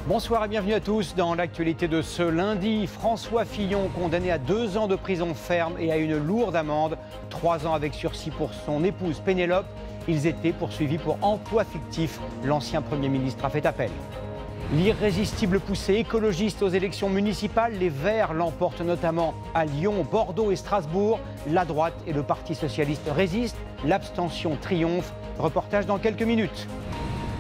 Bonsoir et bienvenue à tous. Dans l'actualité de ce lundi, François Fillon condamné à 2 ans de prison ferme et à une lourde amende. 3 ans avec sursis pour son épouse Pénélope. Ils étaient poursuivis pour emploi fictif. L'ancien Premier ministre a fait appel. L'irrésistible poussée écologiste aux élections municipales, les Verts l'emportent notamment à Lyon, Bordeaux et Strasbourg. La droite et le Parti socialiste résistent. L'abstention triomphe. Reportage dans quelques minutes.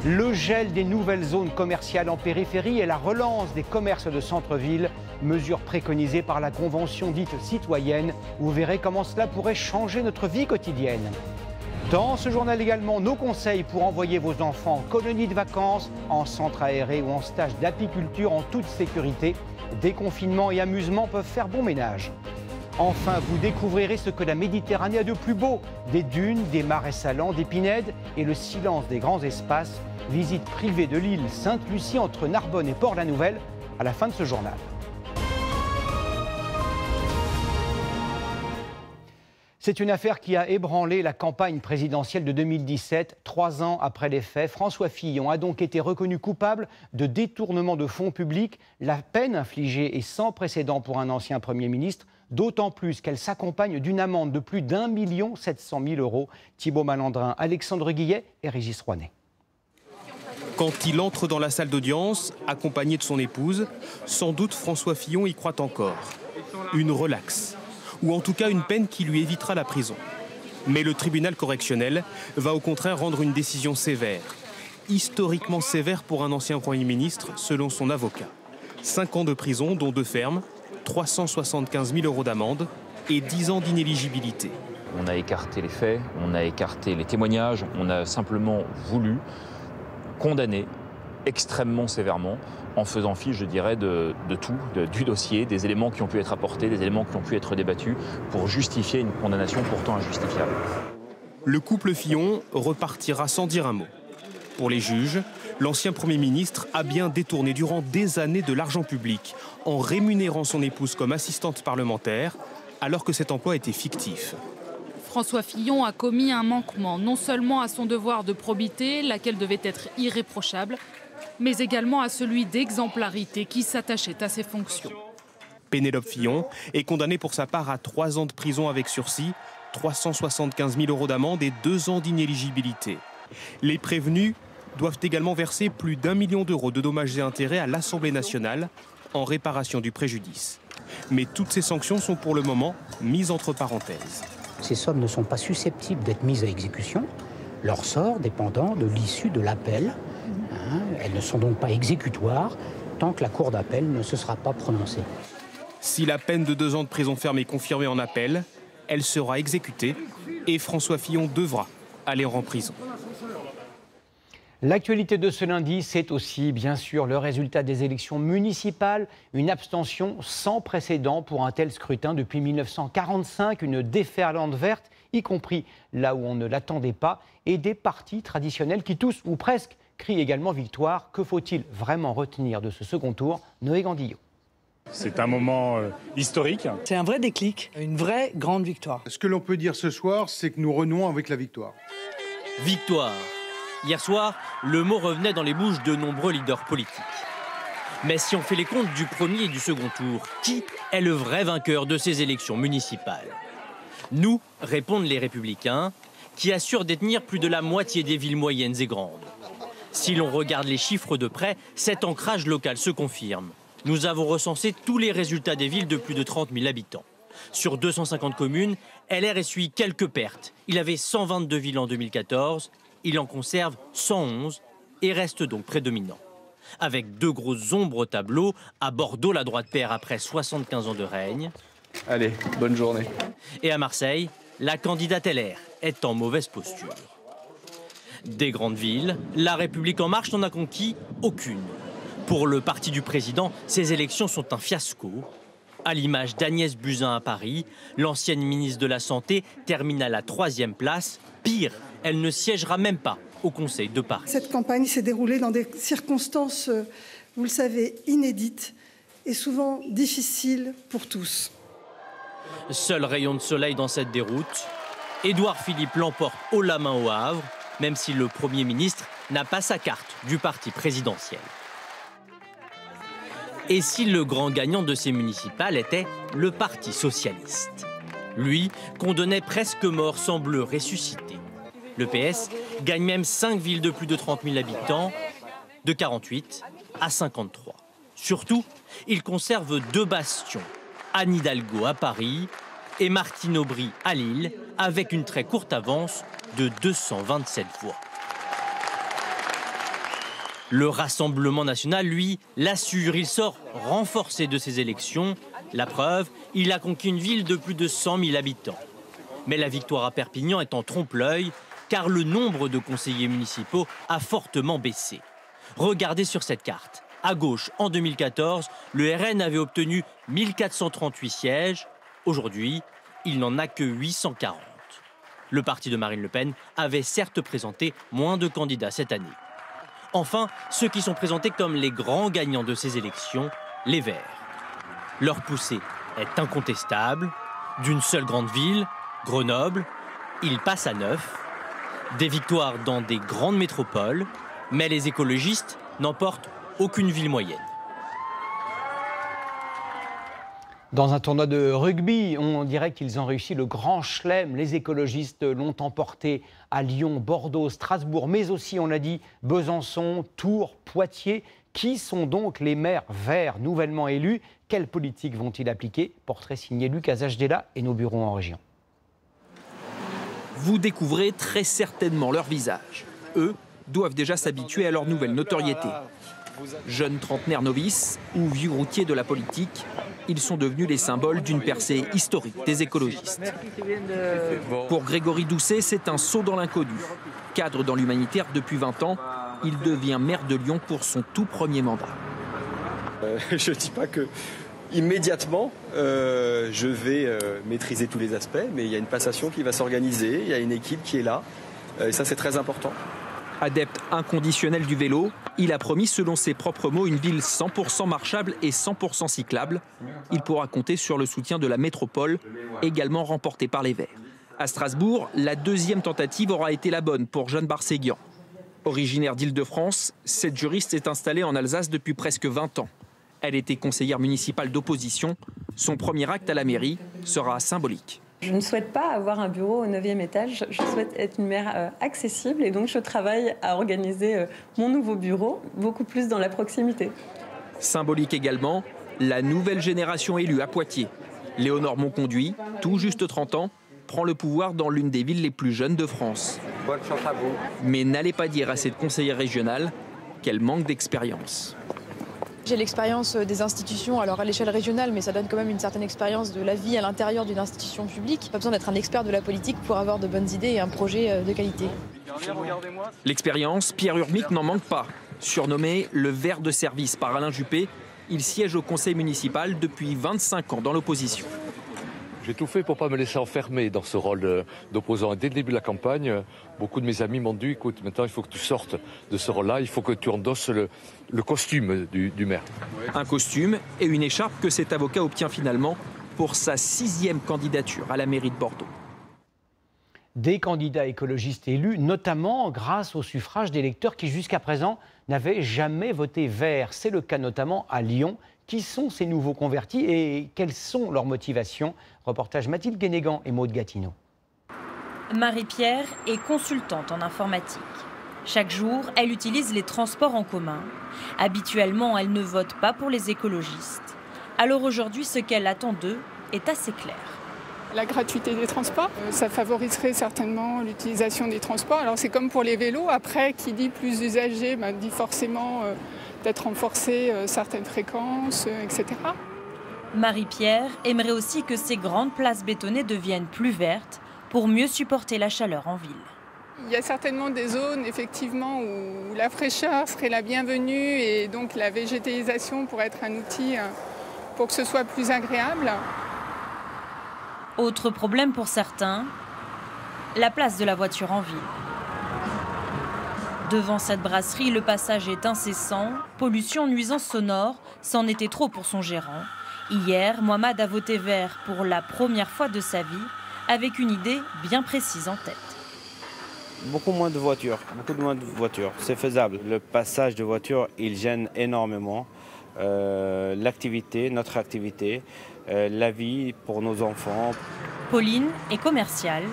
Le gel des nouvelles zones commerciales en périphérie et la relance des commerces de centre-ville, mesures préconisées par la Convention dite citoyenne. Vous verrez comment cela pourrait changer notre vie quotidienne. Dans ce journal également, nos conseils pour envoyer vos enfants en colonie de vacances, en centre aéré ou en stage d'apiculture en toute sécurité. Déconfinement et amusement peuvent faire bon ménage. Enfin, vous découvrirez ce que la Méditerranée a de plus beau. Des dunes, des marais salants, des pinèdes et le silence des grands espaces. Visite privée de l'île Sainte-Lucie entre Narbonne et Port-la-Nouvelle à la fin de ce journal. C'est une affaire qui a ébranlé la campagne présidentielle de 2017. 3 ans après les faits, François Fillon a donc été reconnu coupable de détournement de fonds publics. La peine infligée est sans précédent pour un ancien Premier ministre, d'autant plus qu'elle s'accompagne d'une amende de plus d'1 700 000 €. Thibaut Malandrin, Alexandre Guillet et Régis Rouanet. Quand il entre dans la salle d'audience, accompagné de son épouse, sans doute François Fillon y croit encore. Une relaxe, ou en tout cas une peine qui lui évitera la prison. Mais le tribunal correctionnel va au contraire rendre une décision sévère. Historiquement sévère pour un ancien Premier ministre, selon son avocat. 5 ans de prison, dont 2 fermes, 375 000 € d'amende et 10 ans d'inéligibilité. On a écarté les faits, on a écarté les témoignages, on a simplement voulu condamner extrêmement sévèrement en faisant fi, je dirais, de tout, du dossier, des éléments qui ont pu être apportés, des éléments qui ont pu être débattus pour justifier une condamnation pourtant injustifiable. Le couple Fillon repartira sans dire un mot. Pour les juges, l'ancien Premier ministre a bien détourné durant des années de l'argent public en rémunérant son épouse comme assistante parlementaire alors que cet emploi était fictif. François Fillon a commis un manquement non seulement à son devoir de probité, laquelle devait être irréprochable, mais également à celui d'exemplarité qui s'attachait à ses fonctions. Pénélope Fillon est condamnée pour sa part à 3 ans de prison avec sursis, 375 000 € d'amende et 2 ans d'inéligibilité. Les prévenus doivent également verser plus d'1 million € de dommages et intérêts à l'Assemblée nationale en réparation du préjudice. Mais toutes ces sanctions sont pour le moment mises entre parenthèses. Ces sommes ne sont pas susceptibles d'être mises à exécution, leur sort dépendant de l'issue de l'appel. Elles ne sont donc pas exécutoires tant que la Cour d'appel ne se sera pas prononcée. Si la peine de 2 ans de prison ferme est confirmée en appel, elle sera exécutée et François Fillon devra aller en prison. L'actualité de ce lundi, c'est aussi bien sûr le résultat des élections municipales. Une abstention sans précédent pour un tel scrutin depuis 1945, une déferlante verte, y compris là où on ne l'attendait pas, et des partis traditionnels qui tous, ou presque, crient également victoire. Que faut-il vraiment retenir de ce second tour? Noé Gandillot. C'est un moment historique. C'est un vrai déclic, une vraie grande victoire. Ce que l'on peut dire ce soir, c'est que nous renouons avec la victoire. Victoire. Hier soir, le mot revenait dans les bouches de nombreux leaders politiques. Mais si on fait les comptes du premier et du second tour, qui est le vrai vainqueur de ces élections municipales? Nous, répondent les Républicains, qui assurent détenir plus de la moitié des villes moyennes et grandes. Si l'on regarde les chiffres de près, cet ancrage local se confirme. Nous avons recensé tous les résultats des villes de plus de 30 000 habitants. Sur 250 communes, LR essuie quelques pertes. Il avait 122 villes en 2014. Il en conserve 111 et reste donc prédominant. Avec 2 grosses ombres au tableau, à Bordeaux, la droite perd après 75 ans de règne. Allez, bonne journée. Et à Marseille, la candidate LR est en mauvaise posture. Des grandes villes, La République En Marche n'en a conquis aucune. Pour le parti du président, ces élections sont un fiasco. À l'image d'Agnès Buzyn à Paris, l'ancienne ministre de la Santé termine à la 3e place. Pire, elle ne siégera même pas au Conseil de Paris. Cette campagne s'est déroulée dans des circonstances, vous le savez, inédites et souvent difficiles pour tous. Seul rayon de soleil dans cette déroute, Édouard Philippe l'emporte haut la main au Havre, même si le Premier ministre n'a pas sa carte du parti présidentiel. Et si le grand gagnant de ces municipales était le Parti socialiste? Lui, qu'on donnait presque mort, semble ressusciter. Le PS gagne même 5 villes de plus de 30 000 habitants, de 48 à 53. Surtout, il conserve 2 bastions, Anne Hidalgo à Paris et Martine Aubry à Lille, avec une très courte avance de 227 voix. Le Rassemblement national, lui, l'assure, il sort renforcé de ces élections. La preuve, il a conquis une ville de plus de 100 000 habitants. Mais la victoire à Perpignan est en trompe-l'œil, car le nombre de conseillers municipaux a fortement baissé. Regardez sur cette carte. À gauche, en 2014, le RN avait obtenu 1438 sièges. Aujourd'hui, il n'en a que 840. Le parti de Marine Le Pen avait certes présenté moins de candidats cette année. Enfin, ceux qui sont présentés comme les grands gagnants de ces élections, les Verts. Leur poussée est incontestable. D'une seule grande ville, Grenoble, ils passent à 9. Des victoires dans des grandes métropoles, mais les écologistes n'emportent aucune ville moyenne. Dans un tournoi de rugby, on dirait qu'ils ont réussi le grand chelem. Les écologistes l'ont emporté à Lyon, Bordeaux, Strasbourg, mais aussi, on l'a dit, Besançon, Tours, Poitiers. Qui sont donc les maires verts nouvellement élus? Quelle politique vont-ils appliquer? Portrait signé Lucas Ajdela et nos bureaux en région. Vous découvrez très certainement leur visage. Eux doivent déjà s'habituer à leur nouvelle notoriété. Jeunes trentenaires novices ou vieux routiers de la politique, ils sont devenus les symboles d'une percée historique des écologistes. Pour Grégory Doucet, c'est un saut dans l'inconnu. Cadre dans l'humanitaire depuis 20 ans, il devient maire de Lyon pour son tout premier mandat. Je ne dis pas que immédiatement je vais maîtriser tous les aspects, mais il y a une passation qui va s'organiser, il y a une équipe qui est là, et ça c'est très important. Adepte inconditionnel du vélo, il a promis, selon ses propres mots, une ville 100% marchable et 100% cyclable. Il pourra compter sur le soutien de la métropole, également remportée par les Verts. À Strasbourg, la deuxième tentative aura été la bonne pour Jeanne Barséguian. Originaire d'Île-de-France, cette juriste est installée en Alsace depuis presque 20 ans. Elle était conseillère municipale d'opposition. Son premier acte à la mairie sera symbolique. Je ne souhaite pas avoir un bureau au 9e étage, je souhaite être une maire accessible et donc je travaille à organiser mon nouveau bureau beaucoup plus dans la proximité. Symbolique également, la nouvelle génération élue à Poitiers. Léonore Monconduit, tout juste 30 ans, prend le pouvoir dans l'une des villes les plus jeunes de France. Bonne chance à vous. Mais n'allez pas dire à cette conseillère régionale qu'elle manque d'expérience. J'ai l'expérience des institutions, alors à l'échelle régionale, mais ça donne quand même une certaine expérience de la vie à l'intérieur d'une institution publique. Pas besoin d'être un expert de la politique pour avoir de bonnes idées et un projet de qualité. L'expérience, Pierre Urmic n'en manque pas. Surnommé le ver de service par Alain Juppé, il siège au conseil municipal depuis 25 ans dans l'opposition. J'ai tout fait pour ne pas me laisser enfermer dans ce rôle d'opposant. Et dès le début de la campagne, beaucoup de mes amis m'ont dit, écoute, maintenant il faut que tu sortes de ce rôle-là, il faut que tu endosses le costume du maire. Un costume et une écharpe que cet avocat obtient finalement pour sa 6e candidature à la mairie de Bordeaux. Des candidats écologistes élus, notamment grâce au suffrage d'électeurs qui jusqu'à présent n'avaient jamais voté vert. C'est le cas notamment à Lyon. Qui sont ces nouveaux convertis et quelles sont leurs motivations? Reportage Mathilde Guénégan et Maude Gatineau. Marie-Pierre est consultante en informatique. Chaque jour, elle utilise les transports en commun. Habituellement, elle ne vote pas pour les écologistes. Alors aujourd'hui, ce qu'elle attend d'eux est assez clair. La gratuité des transports, ça favoriserait certainement l'utilisation des transports. Alors c'est comme pour les vélos, après qui dit plus d'usagers, dit forcément peut-être renforcer certaines fréquences, etc. Marie-Pierre aimerait aussi que ces grandes places bétonnées deviennent plus vertes pour mieux supporter la chaleur en ville. Il y a certainement des zones effectivement où la fraîcheur serait la bienvenue et donc la végétalisation pourrait être un outil pour que ce soit plus agréable. Autre problème pour certains, la place de la voiture en ville. Devant cette brasserie, le passage est incessant. Pollution, nuisances sonores, c'en était trop pour son gérant. Hier, Mohamed a voté vert pour la première fois de sa vie, avec une idée bien précise en tête. Beaucoup moins de voitures, c'est faisable. Le passage de voitures, il gêne énormément. l'activité, notre activité, la vie pour nos enfants. Pauline est commerciale.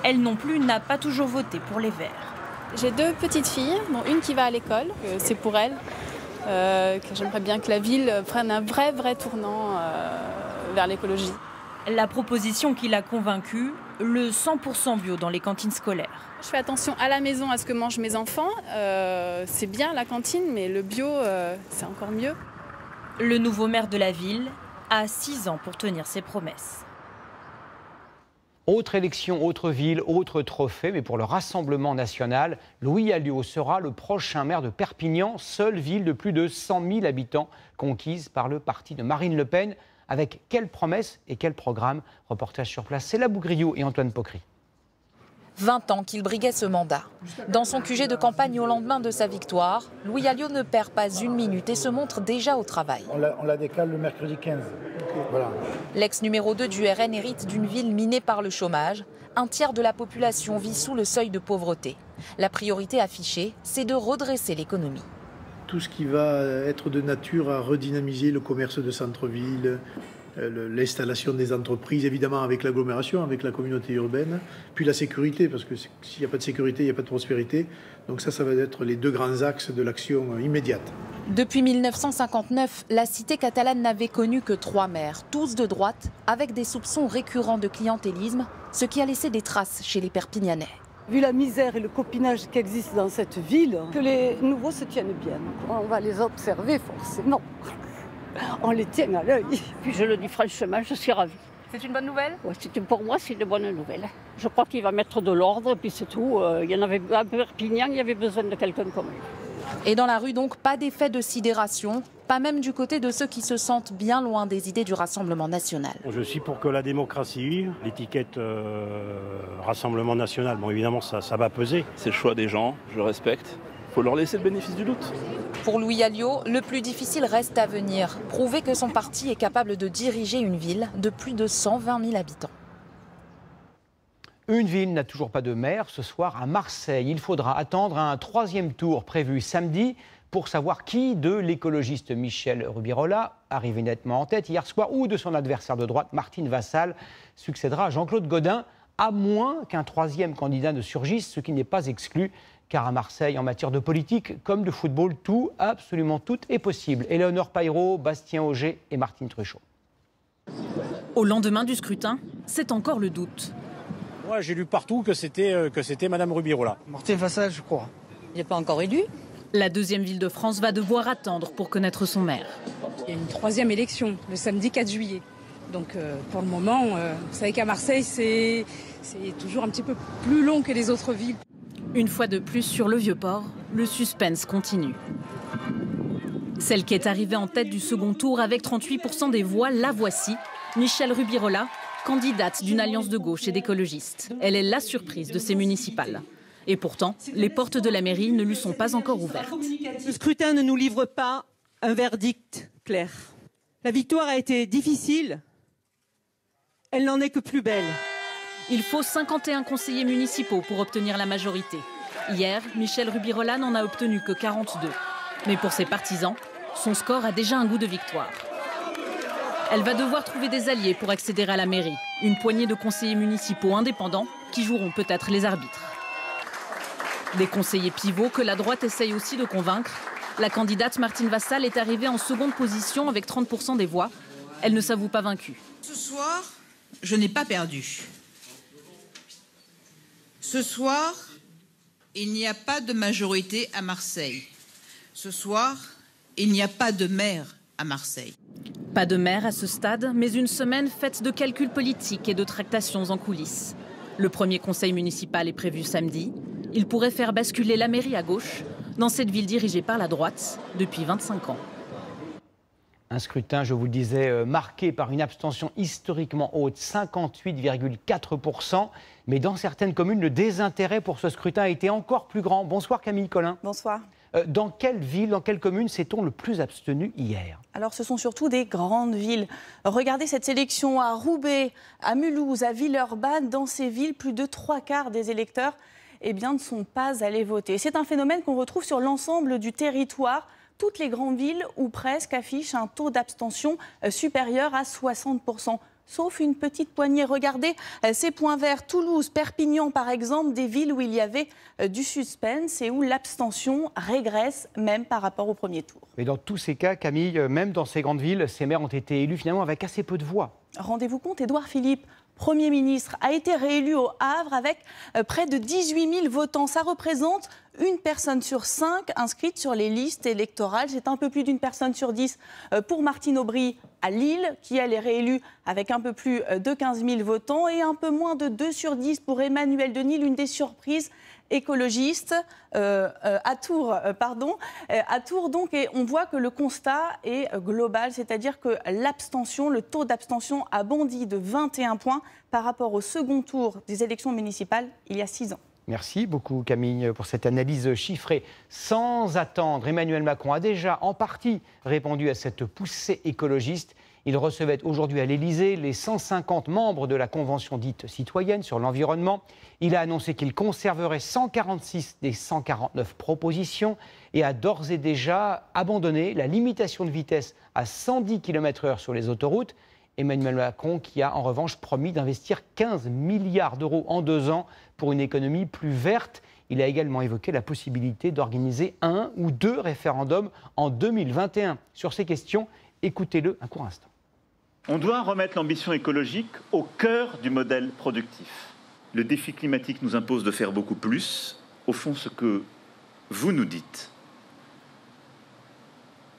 Elle non plus n'a pas toujours voté pour les Verts. J'ai 2 petites filles, dont une qui va à l'école, c'est pour elle, que j'aimerais bien que la ville prenne un vrai tournant vers l'écologie. La proposition qui l'a convaincue, le 100% bio dans les cantines scolaires. Je fais attention à la maison à ce que mangent mes enfants. C'est bien la cantine, mais le bio, c'est encore mieux. Le nouveau maire de la ville a 6 ans pour tenir ses promesses. Autre élection, autre ville, autre trophée, mais pour le Rassemblement national, Louis Alliot sera le prochain maire de Perpignan, seule ville de plus de 100 000 habitants conquise par le parti de Marine Le Pen. Avec quelles promesses et quel programme? Reportage sur place, c'est Céla Bougriot et Antoine Pocry. 20 ans qu'il briguait ce mandat. Dans son QG de campagne au lendemain de sa victoire, Louis Alliot ne perd pas une minute et se montre déjà au travail. On la décale le mercredi 15. Voilà. L'ex numéro 2 du RN hérite d'une ville minée par le chômage. Un tiers de la population vit sous le seuil de pauvreté. La priorité affichée, c'est de redresser l'économie. Tout ce qui va être de nature à redynamiser le commerce de centre-ville, l'installation des entreprises, évidemment avec l'agglomération, avec la communauté urbaine, puis la sécurité, parce que s'il n'y a pas de sécurité, il n'y a pas de prospérité. Donc ça va être les 2 grands axes de l'action immédiate. Depuis 1959, la cité catalane n'avait connu que 3 maires, tous de droite, avec des soupçons récurrents de clientélisme, ce qui a laissé des traces chez les Perpignanais. Vu la misère et le copinage qui existe dans cette ville, que les nouveaux se tiennent bien. On va les observer forcément. On les tient à l'œil. Puis je le dis franchement, je suis ravie. C'est une bonne nouvelle? Ouais, pour moi, c'est une bonne nouvelle. Je crois qu'il va mettre de l'ordre, puis c'est tout. Il y en avait à Perpignan, il y avait besoin de quelqu'un comme lui. Et dans la rue, donc, pas d'effet de sidération, pas même du côté de ceux qui se sentent bien loin des idées du Rassemblement national. Je suis pour que la démocratie, l'étiquette Rassemblement national, bon évidemment ça va peser. C'est le choix des gens, je respecte. Il faut leur laisser le bénéfice du doute. Pour Louis Alliot, le plus difficile reste à venir. Prouver que son parti est capable de diriger une ville de plus de 120 000 habitants. Une ville n'a toujours pas de maire ce soir à Marseille. Il faudra attendre un 3e tour prévu samedi pour savoir qui de l'écologiste Michel Rubirola, arrivé nettement en tête hier soir, ou de son adversaire de droite Martine Vassal, succédera à Jean-Claude Gaudin, à moins qu'un 3e candidat ne surgisse, ce qui n'est pas exclu. Car à Marseille, en matière de politique comme de football, tout, absolument tout est possible. Éléonore Paillereau, Bastien Auger et Martine Truchot. Au lendemain du scrutin, c'est encore le doute. Moi, j'ai lu partout que c'était Madame Rubirola. Martine Vassal, je crois. Il n'est pas encore élu. La 2e ville de France va devoir attendre pour connaître son maire. Il y a une 3e élection, le samedi 4 juillet. Donc pour le moment, vous savez qu'à Marseille, c'est toujours un petit peu plus long que les autres villes. Une fois de plus sur le Vieux-Port, le suspense continue. Celle qui est arrivée en tête du second tour avec 38% des voix, la voici, Michel Rubirola, candidate d'une alliance de gauche et d'écologistes. Elle est la surprise de ces municipales. Et pourtant, les portes de la mairie ne lui sont pas encore ouvertes. Le scrutin ne nous livre pas un verdict clair. La victoire a été difficile, elle n'en est que plus belle. Il faut 51 conseillers municipaux pour obtenir la majorité. Hier, Michel Rubirola n'en a obtenu que 42. Mais pour ses partisans, son score a déjà un goût de victoire. Elle va devoir trouver des alliés pour accéder à la mairie. Une poignée de conseillers municipaux indépendants qui joueront peut-être les arbitres. Des conseillers pivots que la droite essaye aussi de convaincre. La candidate Martine Vassal est arrivée en seconde position avec 30% des voix. Elle ne s'avoue pas vaincue. Ce soir, je n'ai pas perdu. Ce soir, il n'y a pas de majorité à Marseille. Ce soir, il n'y a pas de maire à Marseille. Pas de maire à ce stade, mais une semaine faite de calculs politiques et de tractations en coulisses. Le premier conseil municipal est prévu samedi. Il pourrait faire basculer la mairie à gauche, dans cette ville dirigée par la droite depuis 25 ans. Un scrutin, je vous le disais, marqué par une abstention historiquement haute, 58,4%. Mais dans certaines communes, le désintérêt pour ce scrutin a été encore plus grand. Bonsoir Camille Collin. Bonsoir. Dans quelle ville, dans quelle commune s'est-on le plus abstenu hier? Alors ce sont surtout des grandes villes. Regardez cette sélection à Roubaix, à Mulhouse, à Villeurbanne. Dans ces villes, plus de 3/4 des électeurs ne sont pas allés voter. C'est un phénomène qu'on retrouve sur l'ensemble du territoire. toutes les grandes villes, ou presque, affichent un taux d'abstention supérieur à 60%. Sauf une petite poignée. Regardez ces points verts. Toulouse, Perpignan, par exemple, des villes où il y avait du suspense et où l'abstention régresse même par rapport au premier tour. Mais dans tous ces cas, Camille, même dans ces grandes villes, ces maires ont été élus finalement avec assez peu de voix. Rendez-vous compte, Édouard Philippe, Premier ministre, a été réélu au Havre avec près de 18 000 votants. Ça représente une personne sur 5 inscrite sur les listes électorales. C'est un peu plus d'une personne sur 10 pour Martine Aubry à Lille, qui elle est réélue avec un peu plus de 15 000 votants, et un peu moins de 2 sur 10 pour Emmanuel Denis, l'une des surprises écologistes à Tours, donc, et on voit que le constat est global, c'est-à-dire que l'abstention, le taux d'abstention a bondi de 21 points par rapport au second tour des élections municipales il y a 6 ans. Merci beaucoup Camille pour cette analyse chiffrée. Sans attendre, Emmanuel Macron a déjà en partie répondu à cette poussée écologiste. Il recevait aujourd'hui à l'Élysée les 150 membres de la Convention dite citoyenne sur l'environnement. Il a annoncé qu'il conserverait 146 des 149 propositions et a d'ores et déjà abandonné la limitation de vitesse à 110 km/h sur les autoroutes. Emmanuel Macron qui a en revanche promis d'investir 15 milliards d'euros en 2 ans pour une économie plus verte. Il a également évoqué la possibilité d'organiser 1 ou 2 référendums en 2021. Sur ces questions, écoutez-le un court instant. On doit remettre l'ambition écologique au cœur du modèle productif. Le défi climatique nous impose de faire beaucoup plus. Au fond, ce que vous nous dites,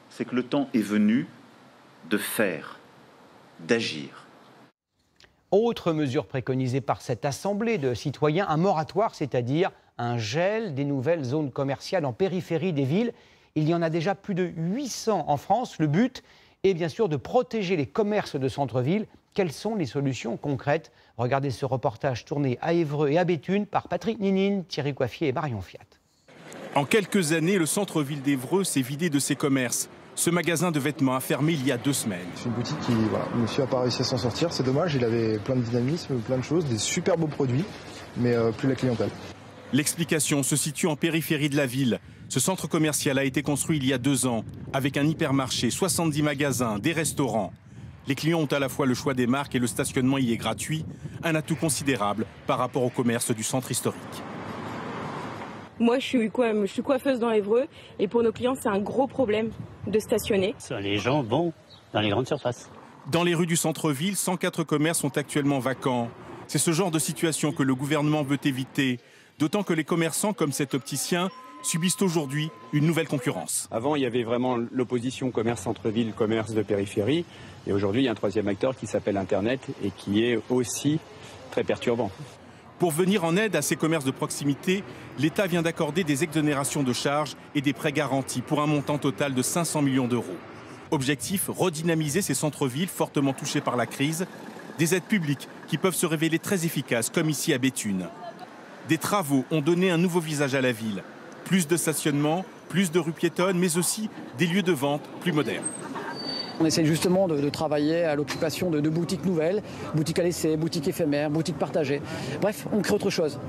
c'est que le temps est venu de faire, d'agir. Autre mesure préconisée par cette assemblée de citoyens, un moratoire, c'est-à-dire un gel des nouvelles zones commerciales en périphérie des villes. Il y en a déjà plus de 800 en France. Le but est bien sûr de protéger les commerces de centre-ville. Quelles sont les solutions concrètes? Regardez ce reportage tourné à Évreux et à Béthune par Patrick Ninine, Thierry Coiffier et Marion Fiat. En quelques années, le centre-ville d'Évreux s'est vidé de ses commerces. Ce magasin de vêtements a fermé il y a 2 semaines. C'est une boutique qui, monsieur n'a pas réussi à s'en sortir. C'est dommage, il avait plein de dynamisme, plein de choses, des super beaux produits, mais plus la clientèle. L'explication se situe en périphérie de la ville. Ce centre commercial a été construit il y a 2 ans, avec un hypermarché, 70 magasins, des restaurants. Les clients ont à la fois le choix des marques et le stationnement y est gratuit, un atout considérable par rapport au commerce du centre historique. Moi, je suis coiffeuse dans Évreux et pour nos clients, c'est un gros problème de stationner. Les gens vont dans les grandes surfaces. Dans les rues du centre-ville, 104 commerces sont actuellement vacants. C'est ce genre de situation que le gouvernement veut éviter, d'autant que les commerçants comme cet opticien subissent aujourd'hui une nouvelle concurrence. Avant, il y avait vraiment l'opposition commerce centre-ville, commerce de périphérie. Et aujourd'hui, il y a un troisième acteur qui s'appelle Internet et qui est aussi très perturbant. Pour venir en aide à ces commerces de proximité, l'État vient d'accorder des exonérations de charges et des prêts garantis pour un montant total de 500 millions d'euros. Objectif, redynamiser ces centres-villes fortement touchés par la crise. Des aides publiques qui peuvent se révéler très efficaces, comme ici à Béthune. Des travaux ont donné un nouveau visage à la ville. Plus de stationnement, plus de rues piétonnes, mais aussi des lieux de vente plus modernes. On essaie justement de travailler à l'occupation de boutiques nouvelles, boutiques à l'essai, boutiques éphémères, boutiques partagées. Bref, on crée autre chose.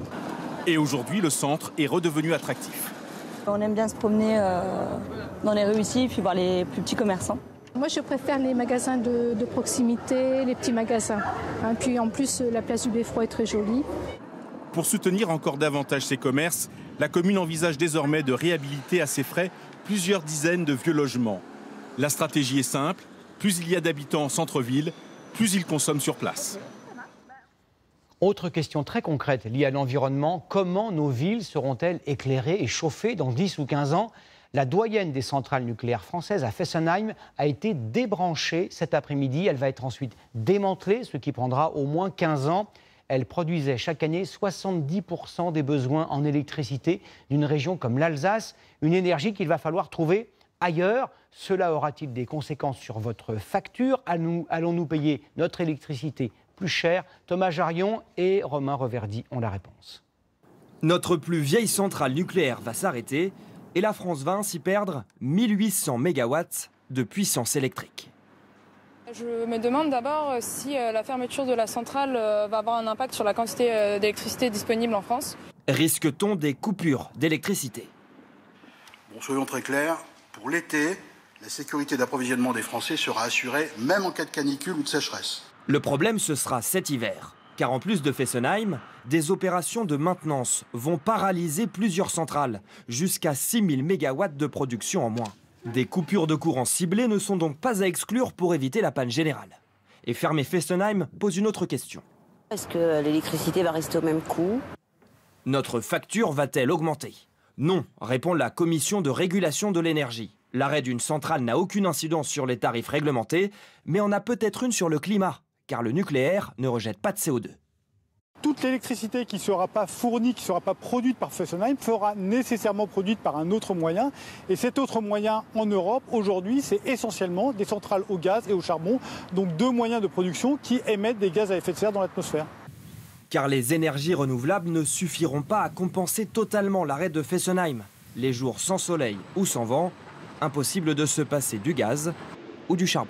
Et aujourd'hui, le centre est redevenu attractif. On aime bien se promener dans les rues ici, puis voir les plus petits commerçants. Moi, je préfère les magasins de proximité, les petits magasins. Puis en plus, la place du Beffroi est très jolie. Pour soutenir encore davantage ces commerces, la commune envisage désormais de réhabiliter à ses frais plusieurs dizaines de vieux logements. La stratégie est simple, plus il y a d'habitants en centre-ville, plus ils consomment sur place. Autre question très concrète liée à l'environnement, comment nos villes seront-elles éclairées et chauffées dans 10 ou 15 ans? La doyenne des centrales nucléaires françaises à Fessenheim a été débranchée cet après-midi. Elle va être ensuite démantelée, ce qui prendra au moins 15 ans. Elle produisait chaque année 70% des besoins en électricité d'une région comme l'Alsace, une énergie qu'il va falloir trouver ailleurs. Cela aura-t-il des conséquences sur votre facture? Allons-nous payer notre électricité plus cher? Thomas Jarion et Romain Reverdy ont la réponse. Notre plus vieille centrale nucléaire va s'arrêter et la France va ainsi perdre 1800 mégawatts de puissance électrique. Je me demande d'abord si la fermeture de la centrale va avoir un impact sur la quantité d'électricité disponible en France. Risque-t-on des coupures d'électricité? Bon, soyons très clairs, Pour l'été, la sécurité d'approvisionnement des Français sera assurée, même en cas de canicule ou de sécheresse. Le problème, ce sera cet hiver. Car en plus de Fessenheim, des opérations de maintenance vont paralyser plusieurs centrales, jusqu'à 6000 MW de production en moins. Des coupures de courant ciblées ne sont donc pas à exclure pour éviter la panne générale. Et fermer Fessenheim pose une autre question. Est-ce que l'électricité va rester au même coût? Notre facture va-t-elle augmenter? Non, répond la Commission de régulation de l'énergie. L'arrêt d'une centrale n'a aucune incidence sur les tarifs réglementés, mais en a peut-être une sur le climat, car le nucléaire ne rejette pas de CO2. Toute l'électricité qui ne sera pas fournie, qui ne sera pas produite par Fessenheim, sera nécessairement produite par un autre moyen. Et cet autre moyen en Europe, aujourd'hui, c'est essentiellement des centrales au gaz et au charbon, donc deux moyens de production qui émettent des gaz à effet de serre dans l'atmosphère. Car les énergies renouvelables ne suffiront pas à compenser totalement l'arrêt de Fessenheim. Les jours sans soleil ou sans vent, impossible de se passer du gaz ou du charbon.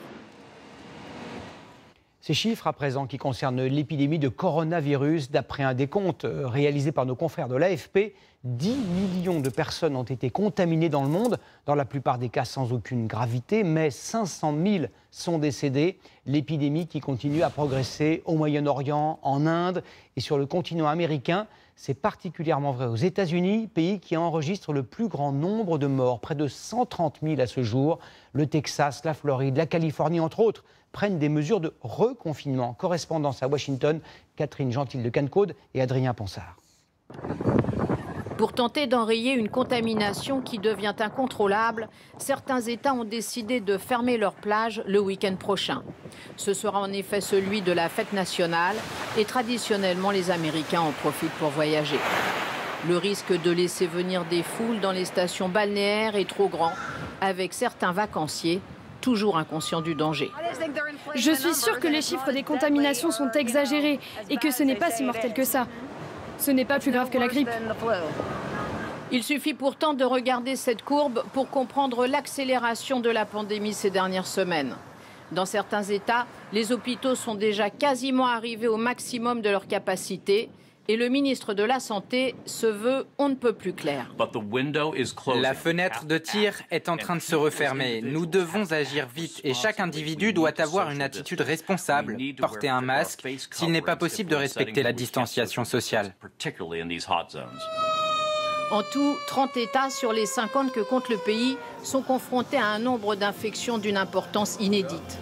Ces chiffres à présent qui concernent l'épidémie de coronavirus, d'après un décompte réalisé par nos confrères de l'AFP, 10 millions de personnes ont été contaminées dans le monde, dans la plupart des cas sans aucune gravité, mais 500 000 sont décédés. L'épidémie qui continue à progresser au Moyen-Orient, en Inde et sur le continent américain. C'est particulièrement vrai aux États-Unis, pays qui enregistre le plus grand nombre de morts, près de 130 000 à ce jour. Le Texas, la Floride, la Californie, entre autres, prennent des mesures de reconfinement. Correspondance à Washington, Catherine Gentil de Cancode et Adrien Ponsard. Pour tenter d'enrayer une contamination qui devient incontrôlable, certains États ont décidé de fermer leurs plages le week-end prochain. Ce sera en effet celui de la fête nationale et traditionnellement les Américains en profitent pour voyager. Le risque de laisser venir des foules dans les stations balnéaires est trop grand, avec certains vacanciers toujours inconscients du danger. Je suis sûre que les chiffres des contaminations sont exagérés et que ce n'est pas si mortel que ça. Ce n'est pas plus grave que la grippe. Il suffit pourtant de regarder cette courbe pour comprendre l'accélération de la pandémie ces dernières semaines. Dans certains États, les hôpitaux sont déjà quasiment arrivés au maximum de leur capacité et le ministre de la Santé se veut on ne peut plus clair. La fenêtre de tir est en train de se refermer. Nous devons agir vite et chaque individu doit avoir une attitude responsable, porter un masque s'il n'est pas possible de respecter la distanciation sociale. En tout, 30 États sur les 50 que compte le pays sont confrontés à un nombre d'infections d'une importance inédite.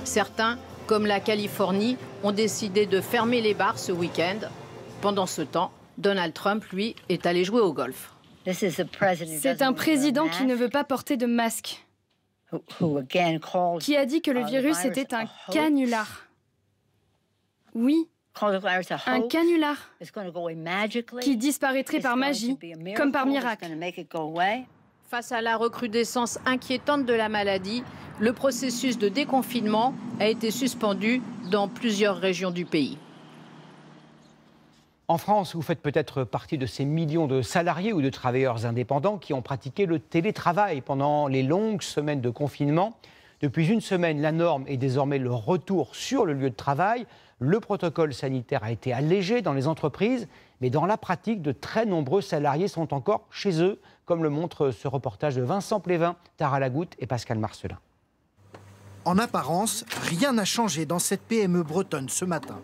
Certains, comme la Californie, ont décidé de fermer les bars ce week-end. Pendant ce temps, Donald Trump, lui, est allé jouer au golf. C'est un président qui ne veut pas porter de masque, qui a dit que le virus était un canular. Oui, un canular qui disparaîtrait par magie, comme par miracle. Face à la recrudescence inquiétante de la maladie, le processus de déconfinement a été suspendu dans plusieurs régions du pays. En France, vous faites peut-être partie de ces millions de salariés ou de travailleurs indépendants qui ont pratiqué le télétravail pendant les longues semaines de confinement. Depuis une semaine, la norme est désormais le retour sur le lieu de travail. Le protocole sanitaire a été allégé dans les entreprises, mais dans la pratique, de très nombreux salariés sont encore chez eux, comme le montre ce reportage de Vincent Plévin, Tara Lagoutte et Pascal Marcelin. En apparence, rien n'a changé dans cette PME bretonne ce matin.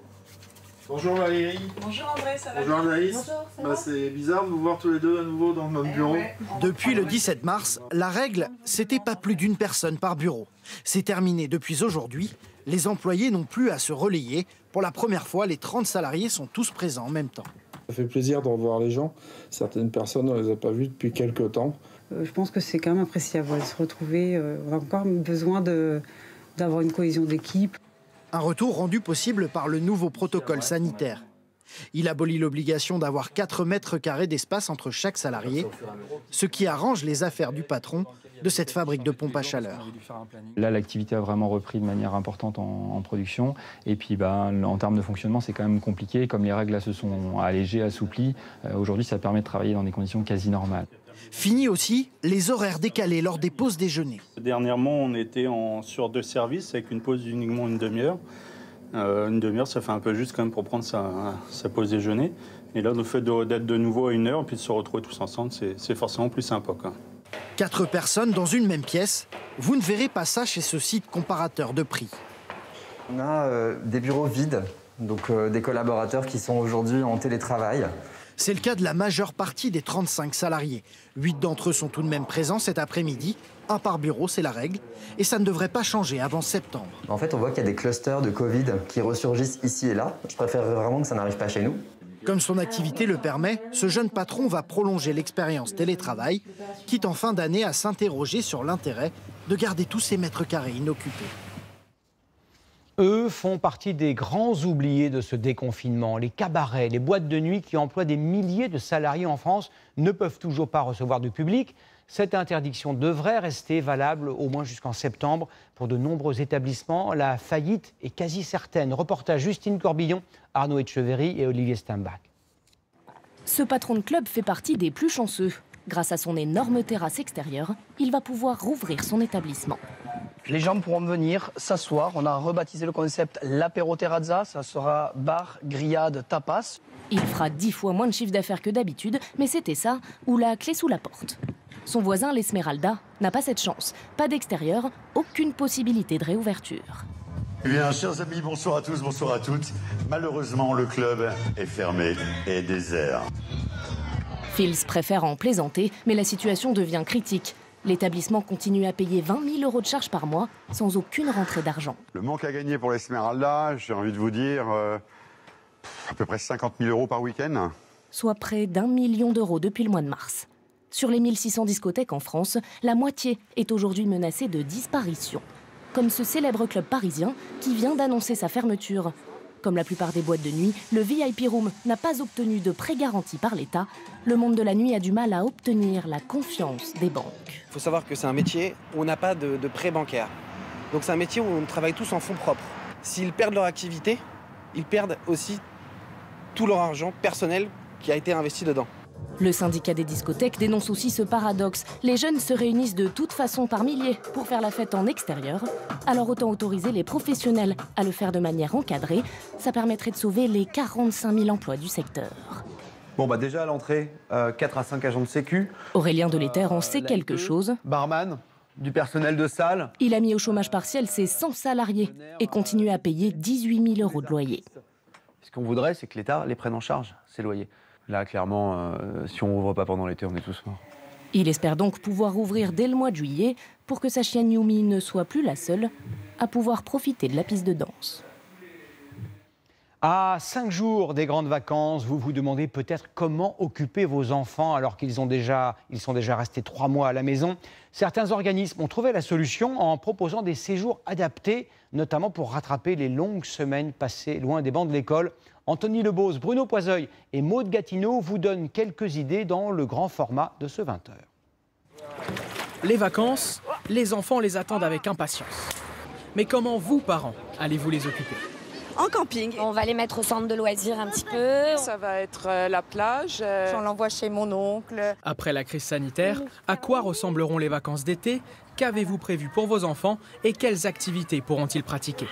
Bonjour Valérie. Bonjour André, ça va? Bonjour Anaïs. Bonjour, c'est bizarre de vous voir tous les deux à nouveau dans notre bureau. Ouais. Depuis le 17 mars, la règle, c'était pas plus d'une personne par bureau. C'est terminé depuis aujourd'hui. Les employés n'ont plus à se relayer. Pour la première fois, les 30 salariés sont tous présents en même temps. Ça fait plaisir de revoir les gens. Certaines personnes, on ne les a pas vues depuis quelques temps. Je pense que c'est quand même appréciable de se retrouver. On a encore besoin d'avoir une cohésion d'équipe. Un retour rendu possible par le nouveau protocole sanitaire. Il abolit l'obligation d'avoir 4 mètres carrés d'espace entre chaque salarié, ce qui arrange les affaires du patron de cette fabrique de pompes à chaleur. Là, l'activité a vraiment repris de manière importante en production. Et puis, en termes de fonctionnement, c'est quand même compliqué. Comme les règles là, se sont allégées, assouplies, aujourd'hui, ça permet de travailler dans des conditions quasi normales. Fini aussi les horaires décalés lors des pauses déjeuner. Dernièrement, on était sur 2 services avec une pause uniquement une demi-heure. Une demi-heure, ça fait un peu juste quand même pour prendre sa pause déjeuner. Et là, le fait d'être de nouveau à 1 heure et puis de se retrouver tous ensemble, c'est forcément plus sympa, quoi. 4 personnes dans une même pièce, vous ne verrez pas ça chez ce site comparateur de prix. On a des bureaux vides, donc des collaborateurs qui sont aujourd'hui en télétravail. C'est le cas de la majeure partie des 35 salariés. 8 d'entre eux sont tout de même présents cet après-midi. Un par bureau, c'est la règle. Et ça ne devrait pas changer avant septembre. En fait, on voit qu'il y a des clusters de Covid qui ressurgissent ici et là. Je préférerais vraiment que ça n'arrive pas chez nous. Comme son activité le permet, ce jeune patron va prolonger l'expérience télétravail, quitte en fin d'année à s'interroger sur l'intérêt de garder tous ces mètres carrés inoccupés. Eux font partie des grands oubliés de ce déconfinement. Les cabarets, les boîtes de nuit qui emploient des milliers de salariés en France ne peuvent toujours pas recevoir du public. Cette interdiction devrait rester valable au moins jusqu'en septembre. Pour de nombreux établissements, la faillite est quasi certaine. Reportage Justine Corbillon, Arnaud Etcheverry et Olivier Steinbach. Ce patron de club fait partie des plus chanceux. Grâce à son énorme terrasse extérieure, il va pouvoir rouvrir son établissement. Les gens pourront venir s'asseoir. On a rebaptisé le concept l'apéro terrazza. Ça sera bar, grillade, tapas. Il fera 10 fois moins de chiffre d'affaires que d'habitude, mais c'était ça ou la clé sous la porte. Son voisin, l'Esmeralda, n'a pas cette chance. Pas d'extérieur, aucune possibilité de réouverture. Eh bien, chers amis, bonsoir à tous, bonsoir à toutes. Malheureusement, le club est fermé et désert. Fils préfère en plaisanter, mais la situation devient critique. L'établissement continue à payer 20 000 € de charges par mois, sans aucune rentrée d'argent. Le manque à gagner pour l'Esmeralda, j'ai envie de vous dire, à peu près 50 000 € par week-end. Soit près d'1 million d'euros depuis le mois de mars. Sur les 1600 discothèques en France, la moitié est aujourd'hui menacée de disparition. Comme ce célèbre club parisien qui vient d'annoncer sa fermeture. Comme la plupart des boîtes de nuit, le VIP Room n'a pas obtenu de prêt garanti par l'État. Le monde de la nuit a du mal à obtenir la confiance des banques. Il faut savoir que c'est un métier où on n'a pas de prêt bancaire. Donc c'est un métier où on travaille tous en fonds propres. S'ils perdent leur activité, ils perdent aussi tout leur argent personnel qui a été investi dedans. Le syndicat des discothèques dénonce aussi ce paradoxe. Les jeunes se réunissent de toute façon par milliers pour faire la fête en extérieur. Alors autant autoriser les professionnels à le faire de manière encadrée. Ça permettrait de sauver les 45 000 emplois du secteur. Bon bah déjà à l'entrée, 4 à 5 agents de sécu. Aurélien Deletter en sait quelque chose. Barman, du personnel de salle. Il a mis au chômage partiel ses 100 salariés et continue à payer 18 000 € de loyer. Ce qu'on voudrait, c'est que l'État les prenne en charge, ces loyers. Là, clairement, si on ouvre pas pendant l'été, on est tous morts. Il espère donc pouvoir ouvrir dès le mois de juillet pour que sa chienne Yumi ne soit plus la seule à pouvoir profiter de la piste de danse. À 5 jours des grandes vacances, vous vous demandez peut-être comment occuper vos enfants alors qu'ils sont déjà restés 3 mois à la maison. Certains organismes ont trouvé la solution en proposant des séjours adaptés, notamment pour rattraper les longues semaines passées loin des bancs de l'école. Anthony Lebose, Bruno Poiseuil et Maude Gatineau vous donnent quelques idées dans le grand format de ce 20h. Les vacances, les enfants les attendent avec impatience. Mais comment vous, parents, allez-vous les occuper ? En camping. On va les mettre au centre de loisirs un petit peu. Ça va être la plage. On l'envoie chez mon oncle. Après la crise sanitaire, à quoi ressembleront les vacances d'été ? Qu'avez-vous prévu pour vos enfants et quelles activités pourront-ils pratiquer ?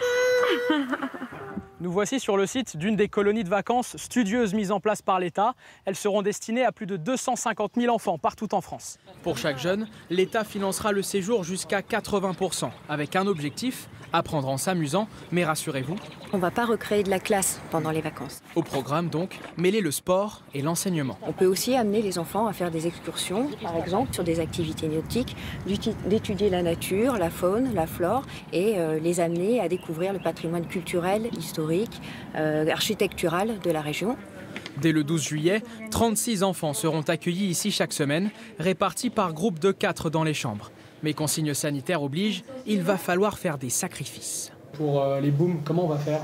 Nous voici sur le site d'une des colonies de vacances studieuses mises en place par l'État. Elles seront destinées à plus de 250 000 enfants partout en France. Pour chaque jeune, l'État financera le séjour jusqu'à 80%, avec un objectif, apprendre en s'amusant, mais rassurez-vous, on ne va pas recréer de la classe pendant les vacances. Au programme donc, mêler le sport et l'enseignement. On peut aussi amener les enfants à faire des excursions, par exemple sur des activités nautiques, d'étudier la nature, la faune, la flore, et les amener à découvrir le patrimoine culturel, historique, architectural de la région. Dès le 12 juillet, 36 enfants seront accueillis ici chaque semaine, répartis par groupe de 4 dans les chambres. Mais consignes sanitaires obligent, il va falloir faire des sacrifices. Pour les booms, comment on va faire ?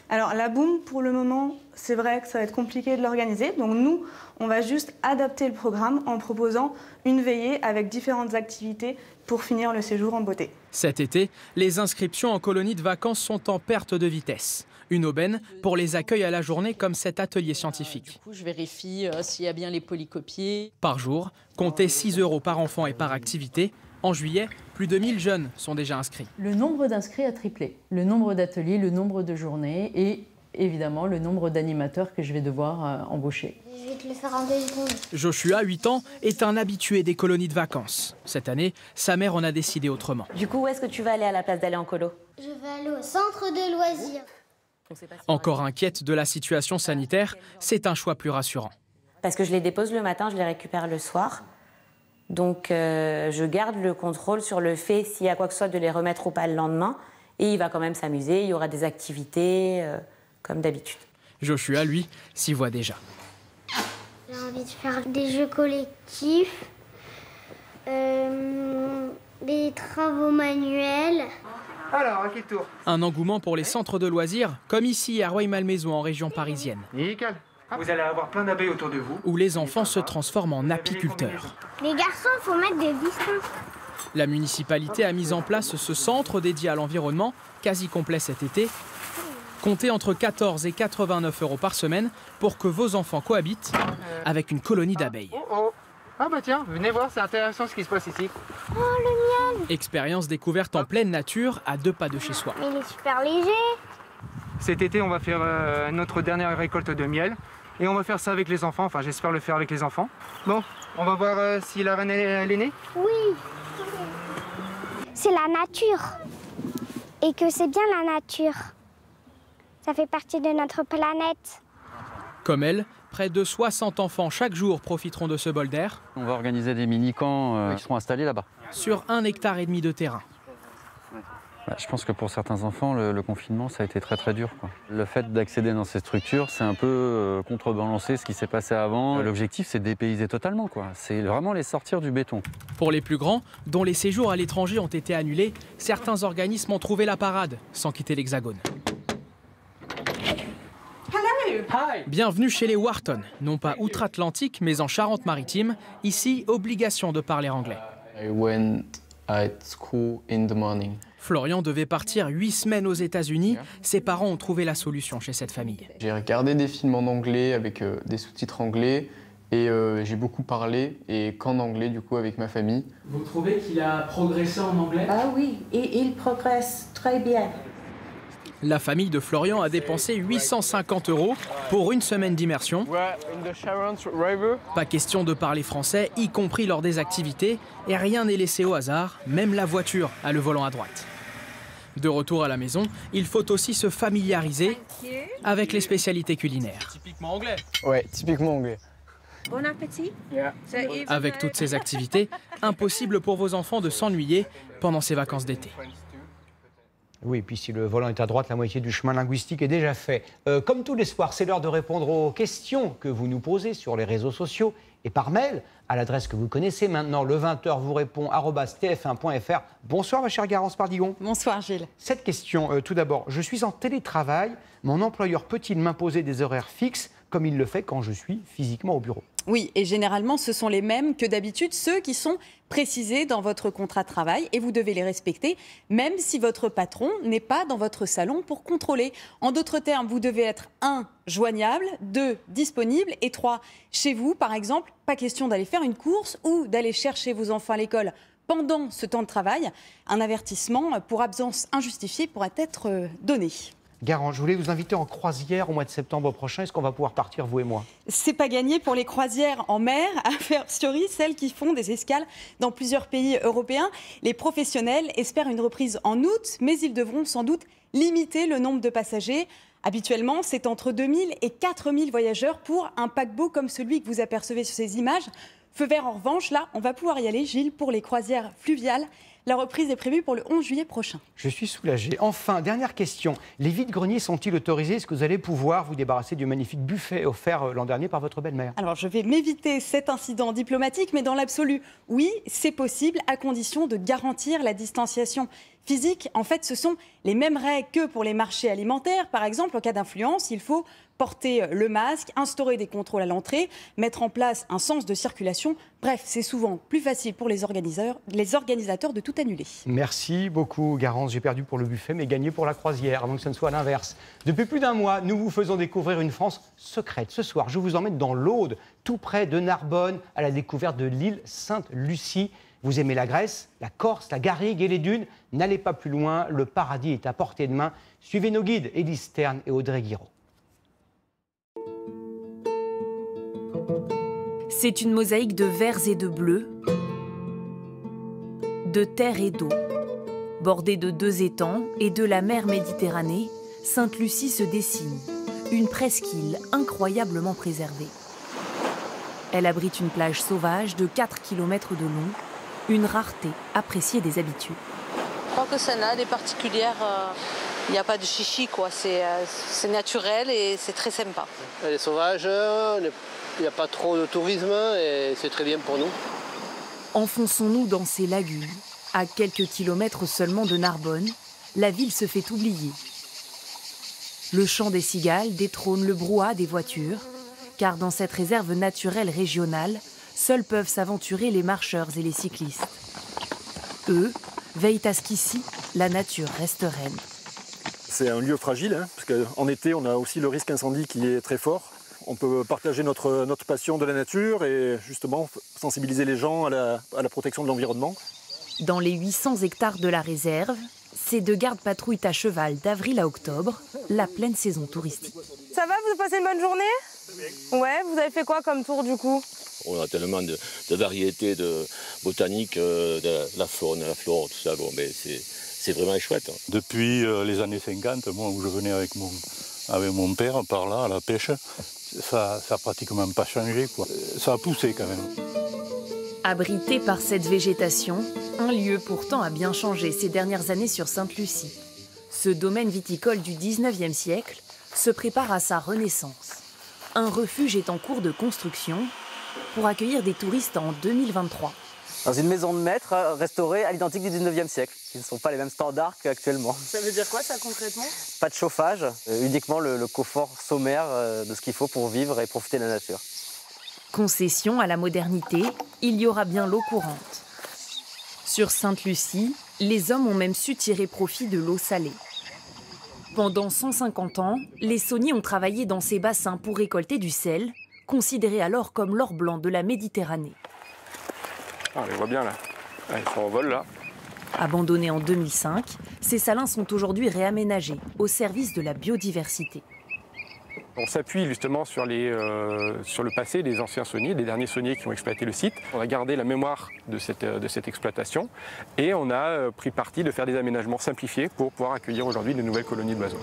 Alors la boom, pour le moment, c'est vrai que ça va être compliqué de l'organiser. Donc nous, on va juste adapter le programme en proposant une veillée avec différentes activités pour finir le séjour en beauté. Cet été, les inscriptions en colonies de vacances sont en perte de vitesse. Une aubaine pour les accueils à la journée comme cet atelier scientifique. Du coup, je vérifie s'il y a bien les polycopiés. Par jour, comptez 6 € par enfant et par activité. En juillet, plus de 1000 jeunes sont déjà inscrits. Le nombre d'inscrits a triplé. Le nombre d'ateliers, le nombre de journées et évidemment le nombre d'animateurs que je vais devoir embaucher. Je vais te le faire en 2 secondes. Joshua, 8 ans, est un habitué des colonies de vacances. Cette année, sa mère en a décidé autrement. Du coup, où est-ce que tu vas aller à la place d'aller en colo? Je vais aller au centre de loisirs. Encore inquiète de la situation sanitaire, c'est un choix plus rassurant. Parce que je les dépose le matin, je les récupère le soir. Donc je garde le contrôle sur le fait, s'il y a quoi que ce soit, de les remettre ou pas le lendemain. Et il va quand même s'amuser, il y aura des activités comme d'habitude. Joshua, lui, s'y voit déjà. J'ai envie de faire des jeux collectifs, des travaux manuels. Alors, à quel tour? Un engouement pour les centres de loisirs, comme ici à Rueil-Malmaison en région parisienne. Nickel. Vous allez avoir plein d'abeilles autour de vous. Où les enfants se transforment en apiculteurs. Les garçons, il faut mettre des vistons. La municipalité a mis en place ce centre dédié à l'environnement, quasi complet cet été. Comptez entre 14 et 89 € par semaine pour que vos enfants cohabitent avec une colonie d'abeilles. Ah bah tiens, venez voir, c'est intéressant ce qui se passe ici. Oh, le miel! Expérience découverte en pleine nature, à 2 pas de chez soi. Mais il est super léger. Cet été, on va faire notre dernière récolte de miel. Et on va faire ça avec les enfants, enfin j'espère le faire avec les enfants. Bon, on va voir si la reine elle est née. Oui. C'est la nature. Et que c'est bien la nature. Ça fait partie de notre planète. Comme elle, près de 60 enfants chaque jour profiteront de ce bol d'air. On va organiser des mini-camps qui seront installés là-bas. Sur 1,5 hectare de terrain. Je pense que pour certains enfants, le confinement, ça a été très très dur, quoi. Le fait d'accéder dans ces structures, c'est un peu contrebalancer ce qui s'est passé avant. L'objectif, c'est de dépayser totalement, quoi. C'est vraiment les sortir du béton. Pour les plus grands, dont les séjours à l'étranger ont été annulés, certains organismes ont trouvé la parade, sans quitter l'Hexagone. Bienvenue chez les Wharton, non pas outre-Atlantique, mais en Charente-Maritime. Ici, obligation de parler anglais. Florian devait partir 8 semaines aux États-Unis. Ses parents ont trouvé la solution chez cette famille. J'ai regardé des films en anglais avec des sous-titres anglais et j'ai beaucoup parlé et qu'en anglais du coup avec ma famille. Vous trouvez qu'il a progressé en anglais? Ah oui, et il progresse très bien. La famille de Florian a dépensé 850 € pour une semaine d'immersion. Pas question de parler français, y compris lors des activités, et rien n'est laissé au hasard, même la voiture a le volant à droite. De retour à la maison, il faut aussi se familiariser avec les spécialités culinaires. Typiquement anglais. Ouais, typiquement anglais. Bon appétit. Avec toutes ces activités, impossible pour vos enfants de s'ennuyer pendant ces vacances d'été. Oui, et puis si le volant est à droite, la moitié du chemin linguistique est déjà fait. Comme tous les soirs, c'est l'heure de répondre aux questions que vous nous posez sur les réseaux sociaux et par mail à l'adresse que vous connaissez maintenant. Le 20h vous répond @tf1.fr. Bonsoir ma chère Garance Pardigon. Bonsoir Gilles. Cette question, tout d'abord, je suis en télétravail. Mon employeur peut-il m'imposer des horaires fixes comme il le fait quand je suis physiquement au bureau? Oui, et généralement, ce sont les mêmes que d'habitude, ceux qui sont précisés dans votre contrat de travail et vous devez les respecter, même si votre patron n'est pas dans votre salon pour contrôler. En d'autres termes, vous devez être 1. joignable, 2. disponible et 3. chez vous, par exemple. Pas question d'aller faire une course ou d'aller chercher vos enfants à l'école pendant ce temps de travail. Un avertissement pour absence injustifiée pourrait être donné. Garance, je voulais vous inviter en croisière au mois de septembre prochain. Est-ce qu'on va pouvoir partir, vous et moi? C'est pas gagné pour les croisières en mer, à fortiori celles qui font des escales dans plusieurs pays européens. Les professionnels espèrent une reprise en août, mais ils devront sans doute limiter le nombre de passagers. Habituellement, c'est entre 2000 et 4000 voyageurs pour un paquebot comme celui que vous apercevez sur ces images. Feu vert en revanche, là, on va pouvoir y aller, Gilles, pour les croisières fluviales. La reprise est prévue pour le 11 juillet prochain. Je suis soulagé. Enfin, dernière question. Les vides-greniers sont-ils autorisés? Est-ce que vous allez pouvoir vous débarrasser du magnifique buffet offert l'an dernier par votre belle-mère? Alors, je vais m'éviter cet incident diplomatique, mais dans l'absolu, oui, c'est possible, à condition de garantir la distanciation physique. En fait, ce sont les mêmes règles que pour les marchés alimentaires. Par exemple, en cas d'influence, il faut porter le masque, instaurer des contrôles à l'entrée, mettre en place un sens de circulation. Bref, c'est souvent plus facile pour les organisateurs de tout annuler. Merci beaucoup, Garance. J'ai perdu pour le buffet, mais gagné pour la croisière, avant que ce ne soit l'inverse. Depuis plus d'un mois, nous vous faisons découvrir une France secrète. Ce soir, je vous emmène dans l'Aude, tout près de Narbonne, à la découverte de l'île Sainte-Lucie. Vous aimez la Grèce, la Corse, la Garrigue et les dunes? N'allez pas plus loin, le paradis est à portée de main. Suivez nos guides, Élise Stern et Audrey Guiraud. C'est une mosaïque de verts et de bleus, de terre et d'eau. Bordée de 2 étangs et de la mer Méditerranée, Sainte-Lucie se dessine, une presqu'île incroyablement préservée. Elle abrite une plage sauvage de 4 km de long, une rareté appréciée des habitués. Je crois que ça n'a des particulières, il n'y a pas de chichi, quoi. C'est naturel et c'est très sympa. Elle est sauvage, il n'y a pas trop de tourisme et c'est très bien pour nous. Enfonçons-nous dans ces lagunes. À quelques kilomètres seulement de Narbonne, la ville se fait oublier. Le chant des cigales détrône le brouhaha des voitures, car dans cette réserve naturelle régionale, seuls peuvent s'aventurer les marcheurs et les cyclistes. Eux veillent à ce qu'ici, la nature reste reine. C'est un lieu fragile, hein, parce qu'en été, on a aussi le risque incendie qui est très fort. On peut partager notre passion de la nature et justement sensibiliser les gens à la protection de l'environnement. Dans les 800 hectares de la réserve, ces 2 gardes patrouillent à cheval d'avril à octobre, la pleine saison touristique. Ça va, vous passez une bonne journée? Ouais, vous avez fait quoi comme tour du coup? On a tellement de variétés de botaniques, de la faune, la flore, tout ça. Bon, mais c'est vraiment chouette. Depuis les années 50, moi où je venais avec mon père par là à la pêche, ça n'a pratiquement pas changé, quoi. Ça a poussé quand même. Abrité par cette végétation, un lieu pourtant a bien changé ces dernières années sur Sainte-Lucie. Ce domaine viticole du 19e siècle se prépare à sa renaissance. Un refuge est en cours de construction pour accueillir des touristes en 2023. Dans une maison de maître restaurée à l'identique du 19e siècle, qui ne sont pas les mêmes standards qu'actuellement. Ça veut dire quoi ça concrètement? Pas de chauffage, uniquement le confort sommaire de ce qu'il faut pour vivre et profiter de la nature. Concession à la modernité, il y aura bien l'eau courante. Sur Sainte-Lucie, les hommes ont même su tirer profit de l'eau salée. Pendant 150 ans, les sauniers ont travaillé dans ces bassins pour récolter du sel, considéré alors comme l'or blanc de la Méditerranée. Ah, on les voit bien là. Ah, ils sont en vol là. Abandonnés en 2005, ces salins sont aujourd'hui réaménagés au service de la biodiversité. On s'appuie justement sur le passé des anciens sauniers, des derniers sauniers qui ont exploité le site. On a gardé la mémoire de cette exploitation et on a pris parti de faire des aménagements simplifiés pour pouvoir accueillir aujourd'hui de nouvelles colonies d'oiseaux.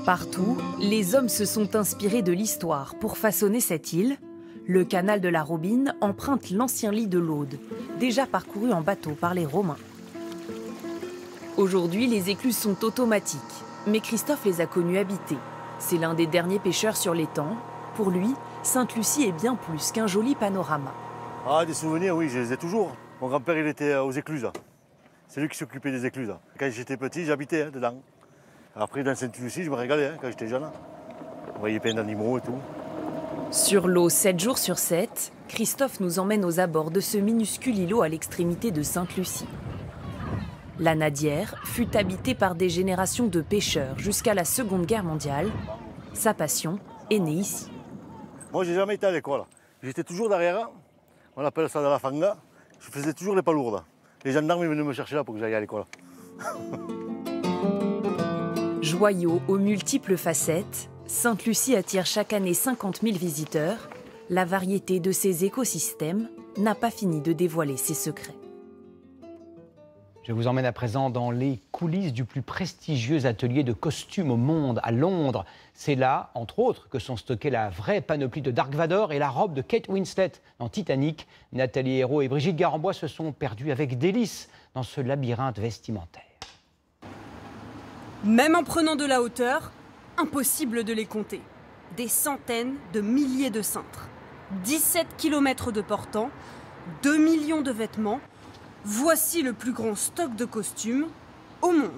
Partout, les hommes se sont inspirés de l'histoire pour façonner cette île. Le canal de la Robine emprunte l'ancien lit de l'Aude, déjà parcouru en bateau par les Romains. Aujourd'hui, les écluses sont automatiques, mais Christophe les a connues habitées. C'est l'un des derniers pêcheurs sur l'étang. Pour lui, Sainte-Lucie est bien plus qu'un joli panorama. Ah, des souvenirs, oui, je les ai toujours. Mon grand-père, il était aux écluses. C'est lui qui s'occupait des écluses. Quand j'étais petit, j'habitais dedans. Après, dans Sainte-Lucie, je me régalais quand j'étais jeune. On voyait plein d'animaux et tout. Sur l'eau 7 jours sur 7, Christophe nous emmène aux abords de ce minuscule îlot à l'extrémité de Sainte-Lucie. La Nadière fut habitée par des générations de pêcheurs jusqu'à la Seconde Guerre mondiale. Sa passion est née ici. Moi, j'ai jamais été à l'école. J'étais toujours derrière. On appelle ça de la fanga. Je faisais toujours les palourdes. Les gendarmes ils venaient me chercher là pour que j'aille à l'école. Joyau aux multiples facettes, Sainte-Lucie attire chaque année 50 000 visiteurs. La variété de ses écosystèmes n'a pas fini de dévoiler ses secrets. Je vous emmène à présent dans les coulisses du plus prestigieux atelier de costumes au monde, à Londres. C'est là, entre autres, que sont stockées la vraie panoplie de Dark Vador et la robe de Kate Winslet dans Titanic. Nathalie Hérault et Brigitte Garambois se sont perdues avec délice dans ce labyrinthe vestimentaire. Même en prenant de la hauteur, impossible de les compter. Des centaines de milliers de cintres, 17 km de portants, 2 millions de vêtements. Voici le plus grand stock de costumes au monde.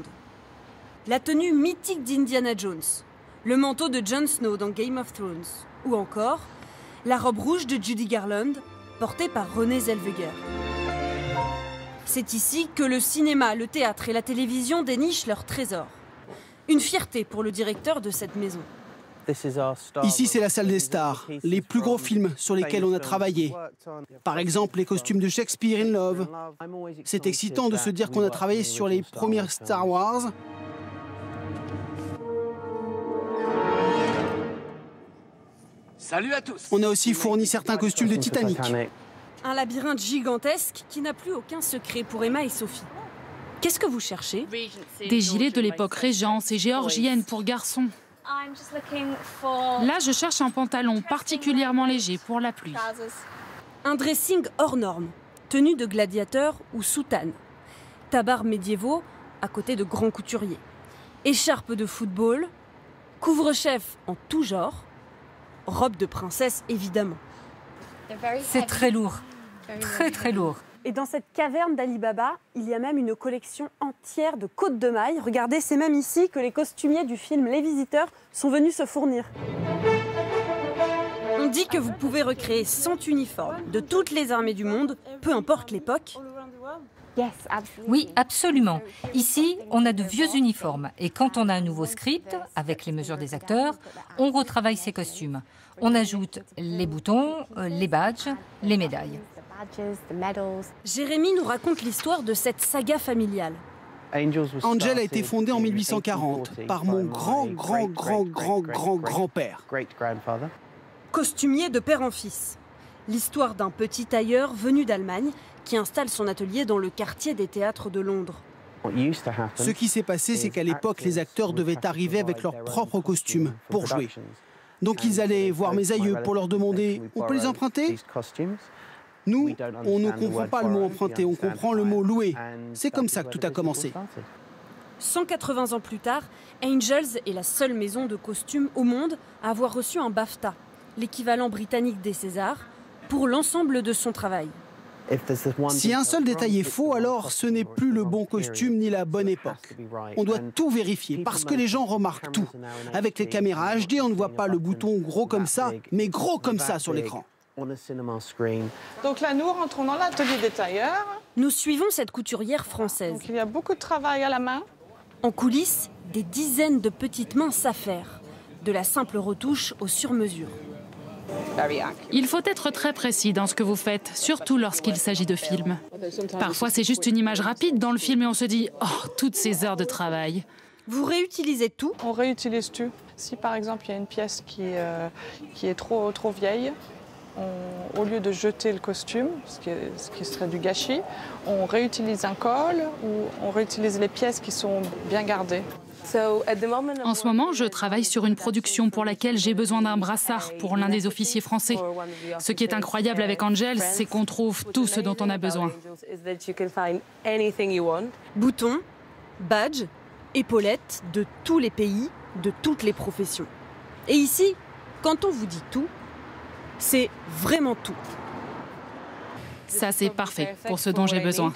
La tenue mythique d'Indiana Jones, le manteau de Jon Snow dans Game of Thrones, ou encore la robe rouge de Judy Garland, portée par Renée Zellweger. C'est ici que le cinéma, le théâtre et la télévision dénichent leurs trésors. Une fierté pour le directeur de cette maison. Ici, c'est la salle des stars, les plus gros films sur lesquels on a travaillé. Par exemple, les costumes de Shakespeare in Love. C'est excitant de se dire qu'on a travaillé sur les premières Star Wars. Salut à tous. On a aussi fourni certains costumes de Titanic. Un labyrinthe gigantesque qui n'a plus aucun secret pour Emma et Sophie. Qu'est-ce que vous cherchez? Des gilets de l'époque Régence et géorgienne pour garçons. Là, je cherche un pantalon particulièrement léger pour la pluie. Un dressing hors norme, tenue de gladiateur ou soutane. Tabards médiévaux à côté de grands couturiers. Écharpe de football, couvre-chef en tout genre, robe de princesse évidemment. C'est très lourd, très lourd. Et dans cette caverne d'Ali Baba, il y a même une collection entière de côtes de mailles. Regardez, c'est même ici que les costumiers du film Les Visiteurs sont venus se fournir. On dit que vous pouvez recréer 100 uniformes de toutes les armées du monde, peu importe l'époque. Oui, absolument. Ici, on a de vieux uniformes. Et quand on a un nouveau script, avec les mesures des acteurs, on retravaille ces costumes. On ajoute les boutons, les badges, les médailles. Jérémy nous raconte l'histoire de cette saga familiale. Angel a été fondée en 1840 par mon grand-grand-grand-grand-grand-grand-père. Costumier de père en fils. L'histoire d'un petit tailleur venu d'Allemagne qui installe son atelier dans le quartier des théâtres de Londres. Ce qui s'est passé, c'est qu'à l'époque, les acteurs devaient arriver avec leurs propres costumes pour jouer. Donc ils allaient voir mes aïeux pour leur demander « On peut les emprunter ?» Nous, on ne comprend pas le mot emprunter, on comprend le mot louer. C'est comme ça que tout a commencé. 180 ans plus tard, Angels est la seule maison de costumes au monde à avoir reçu un BAFTA, l'équivalent britannique des Césars, pour l'ensemble de son travail. Si un seul détail est faux, alors ce n'est plus le bon costume ni la bonne époque. On doit tout vérifier parce que les gens remarquent tout. Avec les caméras HD, on ne voit pas le bouton gros comme ça, mais gros comme ça sur l'écran. Donc là, nous rentrons dans l'atelier des tailleurs. Nous suivons cette couturière française. Donc il y a beaucoup de travail à la main. En coulisses, des dizaines de petites mains s'affairent, de la simple retouche au sur-mesure. Il faut être très précis dans ce que vous faites, surtout lorsqu'il s'agit de films. Parfois, c'est juste une image rapide dans le film et on se dit « Oh, toutes ces heures de travail !» Vous réutilisez tout? On réutilise tout. Si par exemple, il y a une pièce qui est trop vieille, au lieu de jeter le costume, ce qui serait du gâchis, on réutilise un col ou on réutilise les pièces qui sont bien gardées. En ce moment, je travaille sur une production pour laquelle j'ai besoin d'un brassard pour l'un des officiers français. Ce qui est incroyable avec Angel, c'est qu'on trouve tout ce dont on a besoin. Boutons, badges, épaulettes de tous les pays, de toutes les professions. Et ici, quand on vous dit tout, c'est vraiment tout. Ça, c'est parfait pour ce dont j'ai besoin.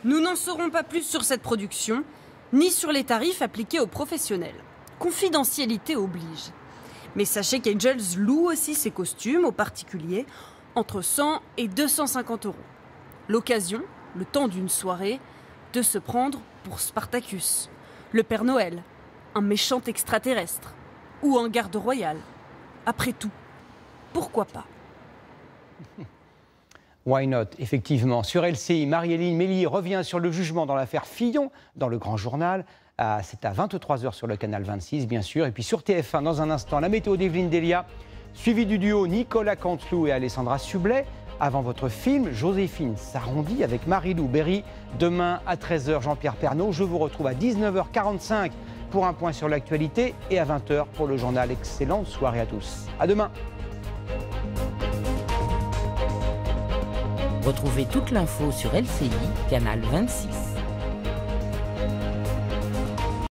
Nous n'en saurons pas plus sur cette production, ni sur les tarifs appliqués aux professionnels. Confidentialité oblige. Mais sachez qu'Angels loue aussi ses costumes aux particuliers entre 100 et 250 €. L'occasion, le temps d'une soirée, de se prendre pour Spartacus, le Père Noël, un méchant extraterrestre ou un garde royal. Après tout, pourquoi pas? Why not? Effectivement. Sur LCI, Marie-Hélène Méli revient sur le jugement dans l'affaire Fillon, dans le Grand Journal. C'est à 23 h sur le canal 26, bien sûr. Et puis sur TF1, dans un instant, la météo d'Evelyne Delia, suivi du duo Nicolas Canteloup et Alessandra Sublet. Avant votre film, Joséphine s'arrondit avec Marie-Lou Berry. Demain à 13 h, Jean-Pierre Pernaut. Je vous retrouve à 19 h 45 pour un point sur l'actualité et à 20 h pour le journal. Excellente soirée à tous. À demain. Retrouvez toute l'info sur LCI, canal 26.